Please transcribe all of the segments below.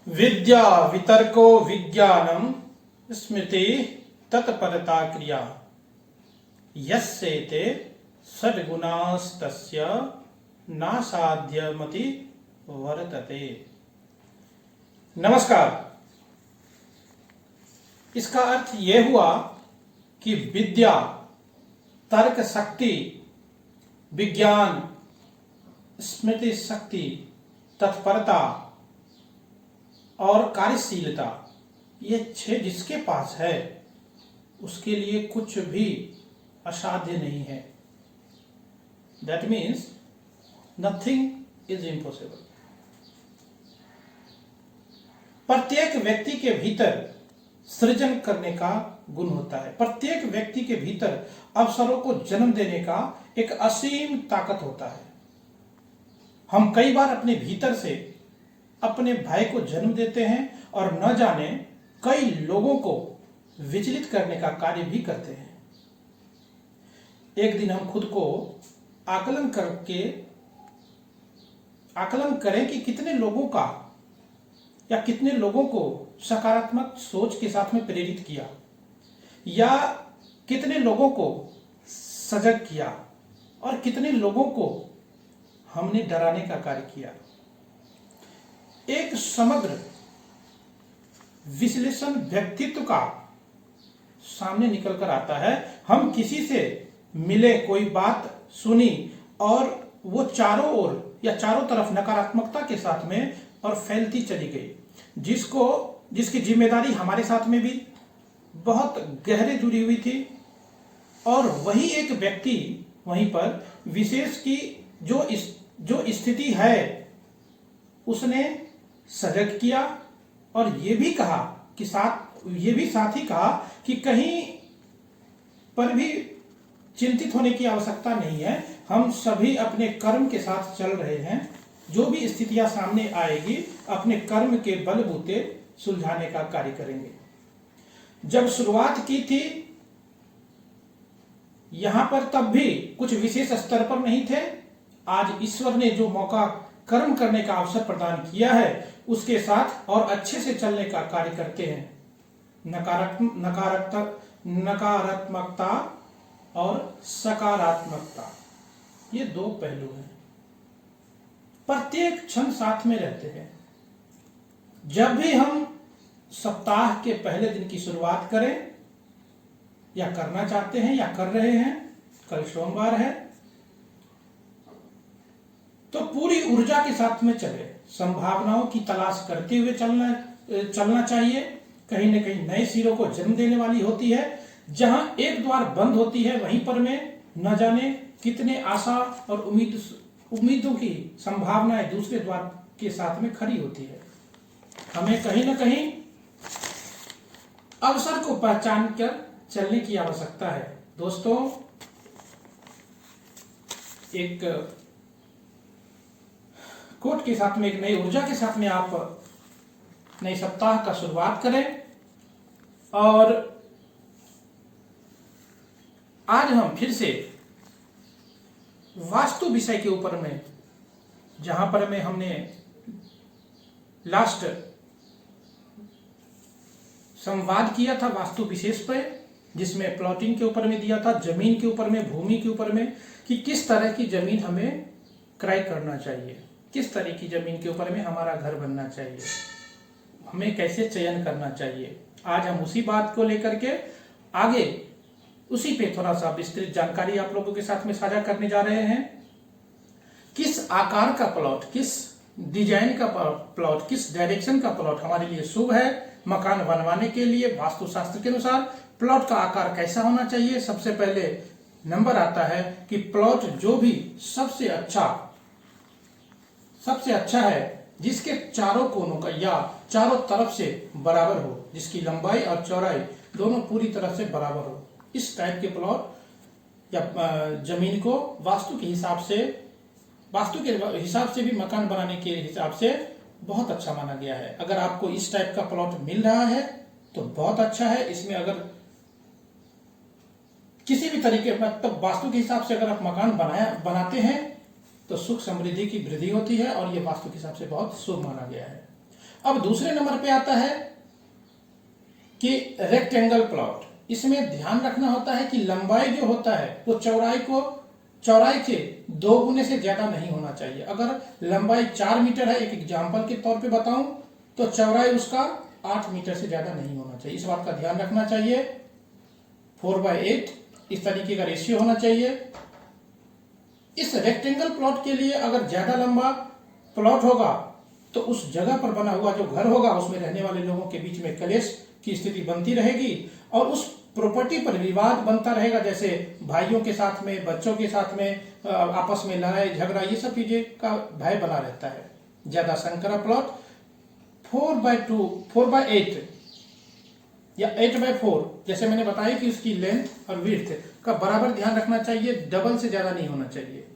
विद्या वितर्को विज्ञानम स्मृति तत्परता क्रिया यस्येते षड्गुणास्तस्य नासाध्यमति वर्तते। नमस्कार। इसका अर्थ यह हुआ कि विद्या, तर्क शक्ति, विज्ञान, स्मृति शक्ति, तत्परता और कार्यशीलता, ये 6 जिसके पास है उसके लिए कुछ भी असाध्य नहीं है। That means nothing is impossible. प्रत्येक व्यक्ति के भीतर सृजन करने का गुण होता है। प्रत्येक व्यक्ति के भीतर अवसरों को जन्म देने का एक असीम ताकत होता है। हम कई बार अपने भीतर से अपने भय को जन्म देते हैं और न जाने कई लोगों को विचलित करने का कार्य भी करते हैं। एक दिन हम खुद को आकलन करें कि कितने लोगों का या कितने लोगों को सकारात्मक सोच के साथ में प्रेरित किया या कितने लोगों को सजग किया और कितने लोगों को हमने डराने का कार्य किया। एक समग्र विश्लेषण व्यक्तित्व का सामने निकल कर आता है। हम किसी से मिले, कोई बात सुनी और वो चारों ओर या चारों तरफ नकारात्मकता के साथ में और फैलती चली गई, जिसकी जिम्मेदारी हमारे साथ में भी बहुत गहरे जुड़ी हुई थी। और वही एक व्यक्ति वहीं पर विशेष की जो स्थिति है उसने सजग किया और ये भी साथ ही कहा कि कहीं पर भी चिंतित होने की आवश्यकता नहीं है। हम सभी अपने कर्म के साथ चल रहे हैं। जो भी स्थितियां सामने आएगी अपने कर्म के बलबूते सुलझाने का कार्य करेंगे। जब शुरुआत की थी यहां पर तब भी कुछ विशेष स्तर पर नहीं थे। आज ईश्वर ने जो मौका कर्म करने का अवसर प्रदान किया है उसके साथ और अच्छे से चलने का कार्य करते हैं। नकारात्मकता और सकारात्मकता, ये 2 पहलू हैं। प्रत्येक क्षण साथ में रहते हैं। जब भी हम सप्ताह के पहले दिन की शुरुआत करें या करना चाहते हैं या कर रहे हैं, कल सोमवार है, तो पूरी ऊर्जा के साथ में चले, संभावनाओं की तलाश करते हुए चलना चाहिए। कहीं न कहीं नए सिरों को जन्म देने वाली होती है। जहां एक द्वार बंद होती है वहीं पर में न जाने कितने आशा और उम्मीदों की संभावनाएं दूसरे द्वार के साथ में खड़ी होती है। हमें कहीं न कहीं अवसर को पहचान कर चलने की आवश्यकता है। दोस्तों, एक कोट के साथ में, एक नई ऊर्जा के साथ में आप नए सप्ताह का शुरुआत करें। और आज हम फिर से वास्तु विषय के ऊपर में, जहां पर में हमने लास्ट संवाद किया था वास्तु विशेष पर, जिसमें प्लॉटिंग के ऊपर में दिया था, जमीन के ऊपर में, भूमि के ऊपर में, कि किस तरह की जमीन हमें क्रय करना चाहिए, किस तरह की जमीन के ऊपर में हमारा घर बनना चाहिए, हमें कैसे चयन करना चाहिए। आज हम उसी बात को लेकर के आगे उसी पे थोड़ा सा विस्तृत जानकारी आप लोगों के साथ में साझा करने जा रहे हैं। किस आकार का प्लॉट, किस डिजाइन का प्लॉट, किस डायरेक्शन का प्लॉट हमारे लिए शुभ है मकान बनवाने के लिए। वास्तुशास्त्र के अनुसार प्लॉट का आकार कैसा होना चाहिए। सबसे पहले नंबर आता है कि प्लॉट जो भी सबसे अच्छा है, जिसके चारों कोनों का या चारों तरफ से बराबर हो, जिसकी लंबाई और चौड़ाई दोनों पूरी तरह से बराबर हो, इस टाइप के प्लॉट या जमीन को वास्तु के हिसाब से भी मकान बनाने के हिसाब से बहुत अच्छा माना गया है। अगर आपको इस टाइप का प्लॉट मिल रहा है तो बहुत अच्छा है। इसमें अगर किसी भी तरीके, मतलब वास्तु के हिसाब से अगर आप मकान बनाते हैं तो सुख समृद्धि की वृद्धि होती है और ये वास्तु के हिसाब से बहुत शुभ माना गया है। अब दूसरे नंबर पे आता है कि रेक्टेंगल प्लॉट। इसमें ध्यान रखना होता है कि लंबाई जो होता है वो चौड़ाई के 2 गुने से ज्यादा नहीं होना चाहिए। अगर लंबाई 4 मीटर है, एक एग्जाम्पल के तौर पे बताऊं, तो चौड़ाई उसका 8 मीटर से ज्यादा नहीं होना चाहिए। इस बात का ध्यान रखना चाहिए। 4/8 इस तरीके का रेशियो होना चाहिए। इस रेक्टेंगल प्लॉट के लिए अगर ज्यादा लंबा प्लॉट होगा तो उस जगह पर बना हुआ जो घर होगा उसमें रहने वाले लोगों के बीच में कलेश की स्थिति बनती रहेगी और उस प्रॉपर्टी पर विवाद बनता रहेगा, जैसे भाइयों के साथ में, बच्चों के साथ में आपस में लड़ाई झगड़ा, ये सब चीजें का भय बना रहता है। ज्यादा संकरा प्लॉट 4/8 या 8/4, जैसे मैंने बताया कि उसकी लेंथ और विड्थ का बराबर ध्यान रखना चाहिए, डबल से ज्यादा नहीं होना चाहिए।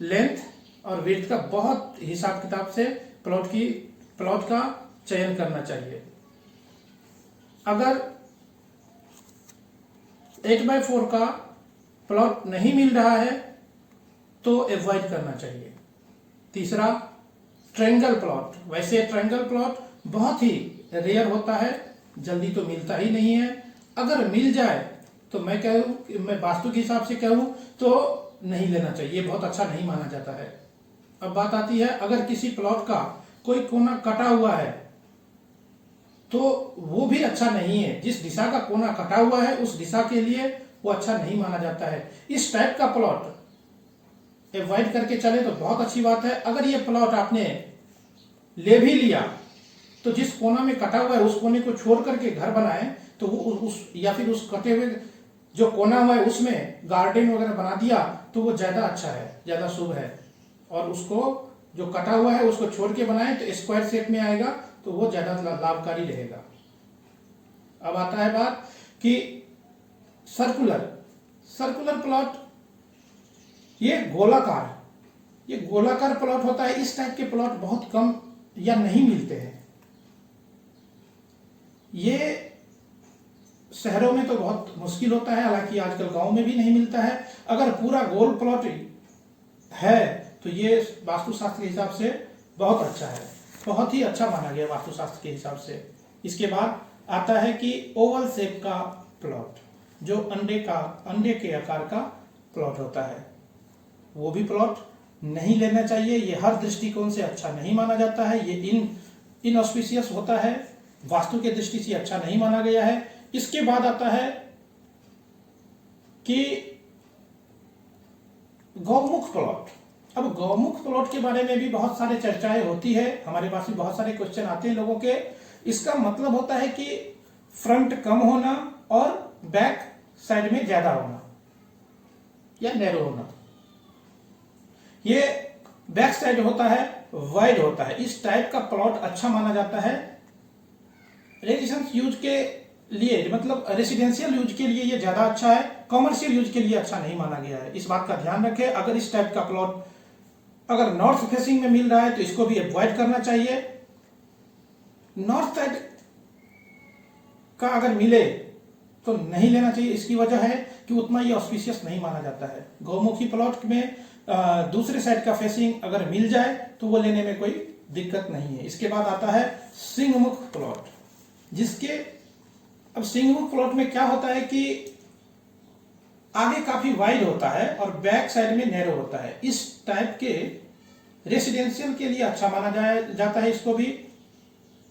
लेंथ और विड्थ का बहुत हिसाब किताब से प्लॉट का चयन करना चाहिए। अगर 8/4 का प्लॉट नहीं मिल रहा है तो अवॉइड करना चाहिए। तीसरा, ट्रायंगल प्लॉट। वैसे ट्रायंगल प्लॉट बहुत ही रेयर होता है, जल्दी तो मिलता ही नहीं है। अगर मिल जाए तो मैं वास्तु के हिसाब से कहूं तो नहीं लेना चाहिए, बहुत अच्छा नहीं माना जाता है। अब बात आती है, अगर किसी प्लॉट का कोई कोना कटा हुआ है तो वो भी अच्छा नहीं है। जिस दिशा का कोना कटा हुआ है उस दिशा के लिए वो अच्छा नहीं माना जाता है। इस टाइप का प्लॉट अवॉइड करके चले तो बहुत अच्छी बात है। अगर ये प्लॉट आपने ले भी लिया तो जिस कोना में कटा हुआ है उस कोने को छोड़ करके घर बनाए तो वो या फिर उस कटे हुए जो कोना हुआ है उसमें गार्डन वगैरह बना दिया तो वो ज्यादा अच्छा है, ज्यादा शुभ है। और उसको जो कटा हुआ है उसको छोड़ के बनाए तो स्क्वायर शेप में आएगा तो वो ज्यादा लाभकारी रहेगा। अब आता है बात कि सर्कुलर प्लॉट, ये गोलाकार प्लॉट होता है। इस टाइप के प्लॉट बहुत कम या नहीं मिलते हैं। ये शहरों में तो बहुत मुश्किल होता है, हालांकि आजकल गांव में भी नहीं मिलता है। अगर पूरा गोल प्लॉट है तो ये वास्तुशास्त्र के हिसाब से बहुत अच्छा है, बहुत ही अच्छा माना गया वास्तुशास्त्र के हिसाब से। इसके बाद आता है कि ओवल शेप का प्लॉट, जो अंडे के आकार का प्लॉट होता है, वो भी प्लॉट नहीं लेना चाहिए। ये हर दृष्टिकोण से अच्छा नहीं माना जाता है। ये इनऑस्पिशियस होता है, वास्तु के दृष्टि से अच्छा नहीं माना गया है। इसके बाद आता है कि गौमुख प्लॉट। अब गौमुख प्लॉट के बारे में भी बहुत सारे चर्चाएं होती है, हमारे पास भी बहुत सारे क्वेश्चन आते हैं लोगों के। इसका मतलब होता है कि फ्रंट कम होना और बैक साइड में ज्यादा होना या नैरो होना। ये बैक साइड होता है, वाइड होता है। इस टाइप का प्लॉट अच्छा माना जाता है रेजिडेंस यूज के लिए, मतलब रेसिडेंशियल यूज के लिए ये ज्यादा अच्छा है, कॉमर्शियल यूज के लिए अच्छा नहीं माना गया है। इस बात का ध्यान रखें। अगर इस टाइप का प्लॉट अगर नॉर्थ फेसिंग में मिल रहा है तो इसको भी अवॉइड करना चाहिए। नॉर्थ साइड का अगर मिले तो नहीं लेना चाहिए। इसकी वजह है कि उतना ये ऑस्पिशियस नहीं माना जाता है। गौमुखी प्लॉट में दूसरे साइड का फेसिंग अगर मिल जाए तो वो लेने में कोई दिक्कत नहीं है। इसके बाद आता है सिंहमुख प्लॉट, अब सिंहमुख प्लॉट में क्या होता है कि आगे काफी वाइड होता है और बैक साइड में नैरो होता है। इस टाइप के रेसिडेंशियल के लिए अच्छा माना जाता है इसको भी।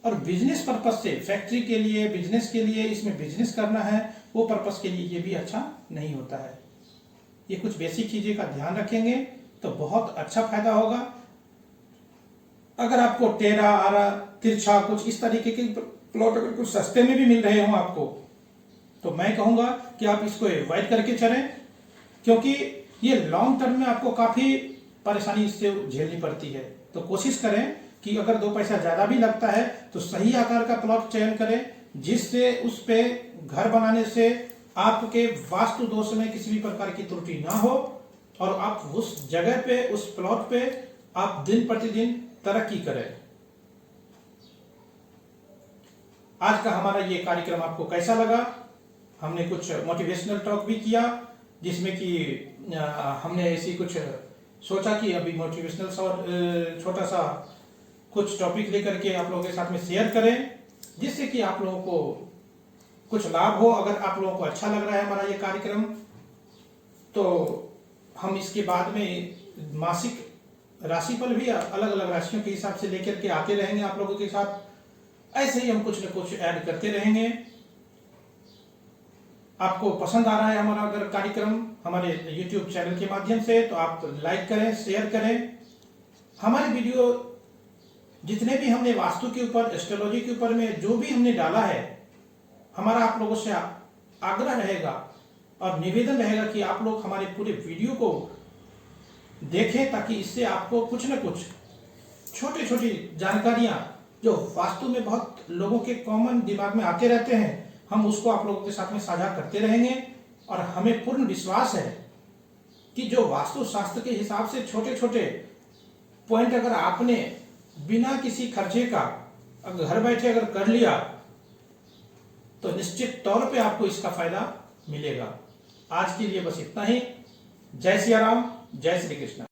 और बिजनेस पर्पस से, फैक्ट्री के लिए, बिजनेस के लिए, इसमें बिजनेस करना है वो पर्पस के लिए ये भी अच्छा नहीं होता है। ये कुछ बेसिक चीजें का ध्यान रखेंगे तो बहुत अच्छा फायदा होगा। अगर आपको टेढ़ा, आरा, तिरछा कुछ इस तरीके के प्लॉट अगर कुछ सस्ते में भी मिल रहे हो आपको, तो मैं कहूंगा कि आप इसको अवॉइड करके चलें, क्योंकि ये लॉन्ग टर्म में आपको काफी परेशानी इससे झेलनी पड़ती है। तो कोशिश करें कि अगर 2 पैसा ज्यादा भी लगता है तो सही आकार का प्लॉट चयन करें, जिससे उस पे घर बनाने से आपके वास्तु दोष में किसी भी प्रकार की त्रुटि ना हो और आप उस जगह पे, उस प्लॉट पे आप दिन प्रतिदिन तरक्की करें। आज का हमारा ये कार्यक्रम आपको कैसा लगा? हमने कुछ मोटिवेशनल टॉक भी किया, जिसमें कि हमने ऐसी कुछ सोचा कि अभी मोटिवेशनल छोटा सा कुछ टॉपिक लेकर के आप लोगों के साथ में शेयर करें, जिससे कि आप लोगों को कुछ लाभ हो। अगर आप लोगों को अच्छा लग रहा है हमारा ये कार्यक्रम, तो हम इसके बाद में मासिक राशिफल भी अलग अलग राशियों के हिसाब से लेकर के आते रहेंगे आप लोगों के साथ। ऐसे ही हम कुछ न कुछ ऐड करते रहेंगे। आपको पसंद आ रहा है हमारा अगर कार्यक्रम हमारे YouTube चैनल के माध्यम से, तो आप लाइक करें, शेयर करें। हमारे वीडियो जितने भी हमने वास्तु के ऊपर, एस्ट्रोलॉजी के ऊपर में जो भी हमने डाला है, हमारा आप लोगों से आग्रह रहेगा और निवेदन रहेगा कि आप लोग हमारे पूरे वीडियो को देखें, ताकि इससे आपको कुछ न कुछ छोटी छोटी जानकारियां जो वास्तु में बहुत लोगों के कॉमन दिमाग में आते रहते हैं, हम उसको आप लोगों के साथ में साझा करते रहेंगे। और हमें पूर्ण विश्वास है कि जो वास्तु शास्त्र के हिसाब से छोटे छोटे पॉइंट अगर आपने बिना किसी खर्चे का अगर घर बैठे अगर कर लिया, तो निश्चित तौर पे आपको इसका फायदा मिलेगा। आज के लिए बस इतना ही। जय सिया राम, जय श्री कृष्ण।